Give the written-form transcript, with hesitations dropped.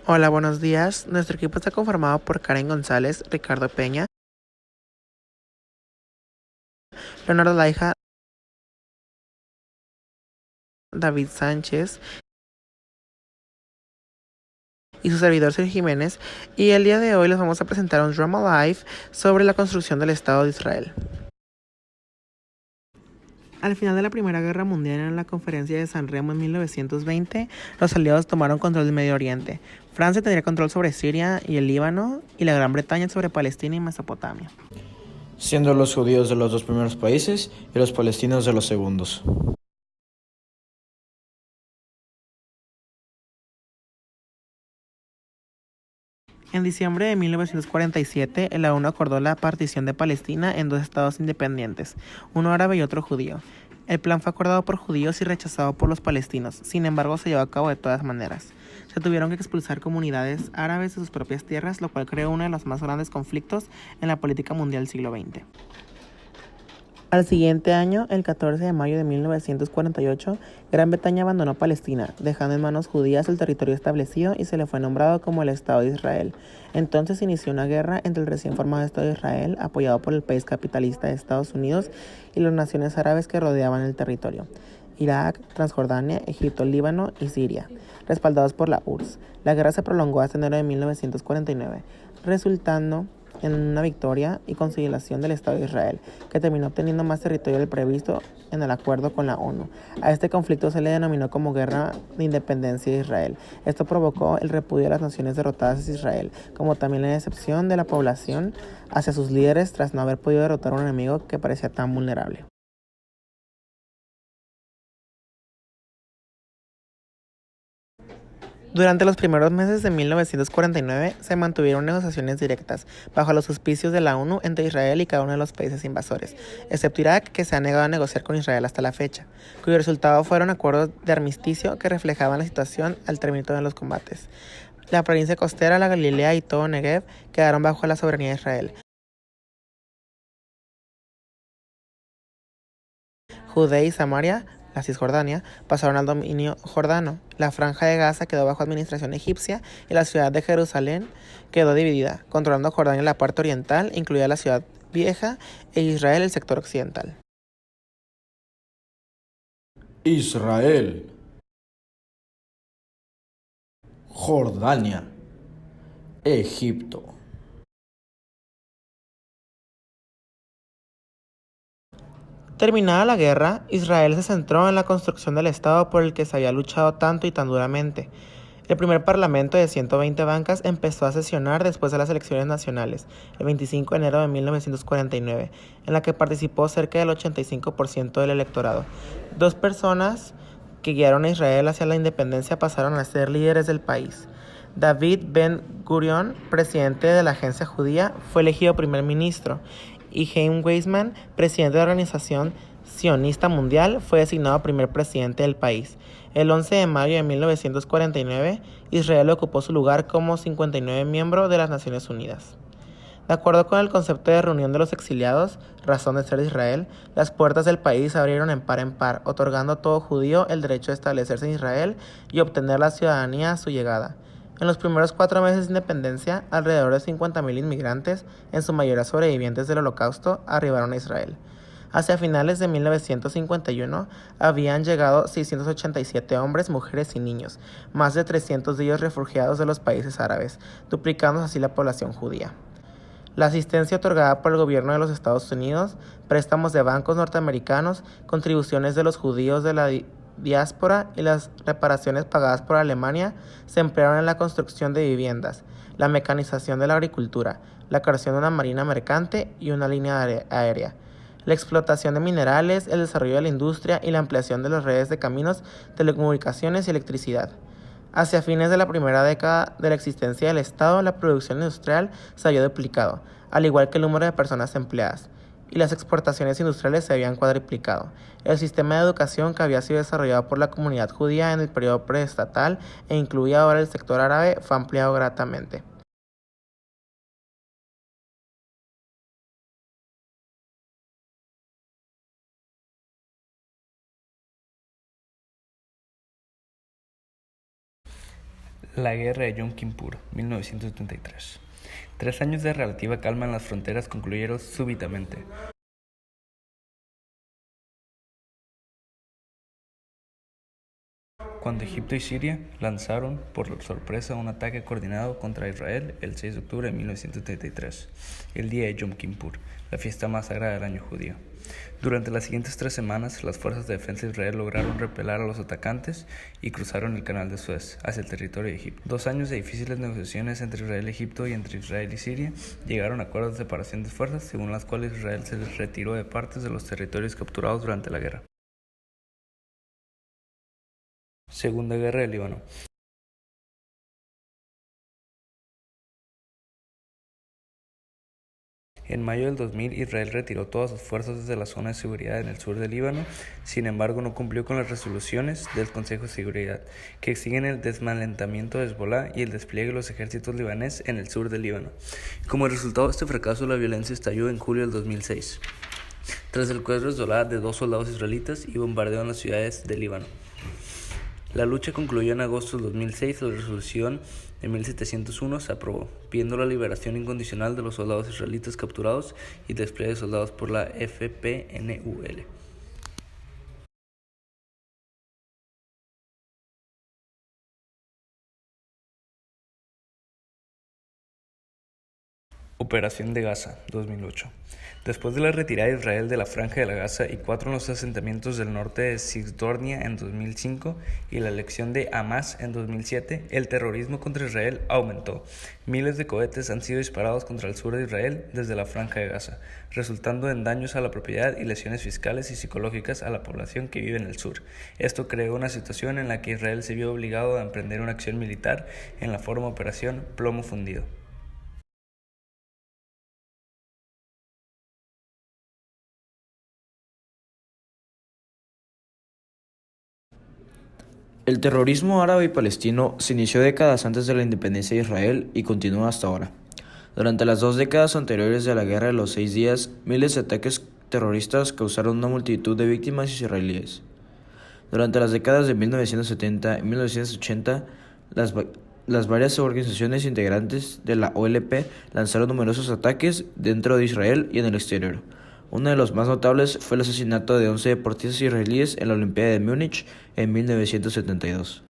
Hola, buenos días. Nuestro equipo está conformado por Karen González, Ricardo Peña, Leonardo Laija, David Sánchez y su servidor Sergio Jiménez. Y el día de hoy les vamos a presentar un drama live sobre la construcción del Estado de Israel. Al final de la Primera Guerra Mundial, en la Conferencia de San Remo en 1920, los aliados tomaron control del Medio Oriente. Francia tendría control sobre Siria y el Líbano, y la Gran Bretaña sobre Palestina y Mesopotamia, siendo los judíos de los dos primeros países y los palestinos de los segundos. En diciembre de 1947, la ONU acordó la partición de Palestina en dos estados independientes, uno árabe y otro judío. El plan fue acordado por judíos y rechazado por los palestinos, sin embargo se llevó a cabo de todas maneras. Se tuvieron que expulsar comunidades árabes de sus propias tierras, lo cual creó uno de los más grandes conflictos en la política mundial del siglo XX. Al siguiente año, el 14 de mayo de 1948, Gran Bretaña abandonó Palestina, dejando en manos judías el territorio establecido y se le fue nombrado como el Estado de Israel. Entonces inició una guerra entre el recién formado Estado de Israel, apoyado por el país capitalista de Estados Unidos, y las naciones árabes que rodeaban el territorio: Irak, Transjordania, Egipto, Líbano y Siria, respaldados por la URSS. La guerra se prolongó hasta enero de 1949, resultando en una victoria y consolidación del Estado de Israel, que terminó obteniendo más territorio del previsto en el acuerdo con la ONU. A este conflicto se le denominó como Guerra de Independencia de Israel. Esto provocó el repudio de las naciones derrotadas hacia Israel, como también la decepción de la población hacia sus líderes tras no haber podido derrotar a un enemigo que parecía tan vulnerable. Durante los primeros meses de 1949 se mantuvieron negociaciones directas, bajo los auspicios de la ONU, entre Israel y cada uno de los países invasores, excepto Irak, que se ha negado a negociar con Israel hasta la fecha, cuyo resultado fueron acuerdos de armisticio que reflejaban la situación al término de los combates. La provincia costera, la Galilea y todo Negev quedaron bajo la soberanía de Israel. Judea y Samaria, la Cisjordania, pasaron al dominio jordano. La franja de Gaza quedó bajo administración egipcia y la ciudad de Jerusalén quedó dividida, controlando Jordania la parte oriental, incluida la ciudad vieja, e Israel el sector occidental. Israel, Jordania, Egipto. Terminada la guerra, Israel se centró en la construcción del Estado por el que se había luchado tanto y tan duramente. El primer parlamento de 120 bancas empezó a sesionar después de las elecciones nacionales, el 25 de enero de 1949, en la que participó cerca del 85% del electorado. Dos personas que guiaron a Israel hacia la independencia pasaron a ser líderes del país. David Ben-Gurion, presidente de la Agencia Judía, fue elegido primer ministro, y Chaim Weizmann, presidente de la Organización Sionista Mundial, fue designado primer presidente del país. El 11 de mayo de 1949, Israel ocupó su lugar como 59 miembro de las Naciones Unidas. De acuerdo con el concepto de reunión de los exiliados, razón de ser de Israel, las puertas del país se abrieron en par, otorgando a todo judío el derecho de establecerse en Israel y obtener la ciudadanía a su llegada. En los primeros 4 meses de independencia, alrededor de 50.000 inmigrantes, en su mayoría sobrevivientes del Holocausto, arribaron a Israel. Hacia finales de 1951 habían llegado 687 hombres, mujeres y niños, más de 300 de ellos refugiados de los países árabes, duplicando así la población judía. La asistencia otorgada por el gobierno de los Estados Unidos, préstamos de bancos norteamericanos, contribuciones de los judíos de la diáspora y las reparaciones pagadas por Alemania se emplearon en la construcción de viviendas, la mecanización de la agricultura, la creación de una marina mercante y una línea aérea, la explotación de minerales, el desarrollo de la industria y la ampliación de las redes de caminos, telecomunicaciones y electricidad. Hacia fines de la primera década de la existencia del Estado, la producción industrial se había duplicado, al igual que el número de personas empleadas, y las exportaciones industriales se habían cuadriplicado. El sistema de educación que había sido desarrollado por la comunidad judía en el periodo preestatal e incluía ahora el sector árabe fue ampliado gratamente. La Guerra de Yom Kippur, 1973. 3 años de relativa calma en las fronteras concluyeron súbitamente. Cuando Egipto y Siria lanzaron por sorpresa un ataque coordinado contra Israel el 6 de octubre de 1973, el día de Yom Kippur, la fiesta más sagrada del año judío. Durante las siguientes 3 semanas, las fuerzas de defensa de Israel lograron repeler a los atacantes y cruzaron el canal de Suez hacia el territorio de Egipto. 2 años de difíciles negociaciones entre Israel y Egipto y entre Israel y Siria llegaron a acuerdos de separación de fuerzas, según las cuales Israel se les retiró de partes de los territorios capturados durante la guerra. Segunda Guerra del Líbano. En mayo del 2000, Israel retiró todas sus fuerzas desde la zona de seguridad en el sur del Líbano. Sin embargo, no cumplió con las resoluciones del Consejo de Seguridad, que exigen el desmantelamiento de Hezbollah y el despliegue de los ejércitos libaneses en el sur del Líbano. Como resultado de este fracaso, la violencia estalló en julio del 2006, tras el secuestro de 2 soldados israelitas y bombardeo en las ciudades del Líbano. La lucha concluyó en agosto del 2006 y la resolución de 1701 se aprobó, pidiendo la liberación incondicional de los soldados israelitas capturados y despliegue de soldados por la FPNUL. Operación de Gaza, 2008. Después de la retirada de Israel de la Franja de la Gaza y 4 en los asentamientos del norte de Cisjordania en 2005 y la elección de Hamas en 2007, el terrorismo contra Israel aumentó. Miles de cohetes han sido disparados contra el sur de Israel desde la Franja de Gaza, resultando en daños a la propiedad y lesiones fiscales y psicológicas a la población que vive en el sur. Esto creó una situación en la que Israel se vio obligado a emprender una acción militar en la forma de Operación Plomo Fundido. El terrorismo árabe y palestino se inició décadas antes de la independencia de Israel y continúa hasta ahora. Durante las 2 décadas anteriores a la Guerra de los 6 días, miles de ataques terroristas causaron una multitud de víctimas israelíes. Durante las décadas de 1970 y 1980, las varias organizaciones integrantes de la OLP lanzaron numerosos ataques dentro de Israel y en el exterior. Uno de los más notables fue el asesinato de 11 deportistas israelíes en la Olimpiada de Múnich en 1972.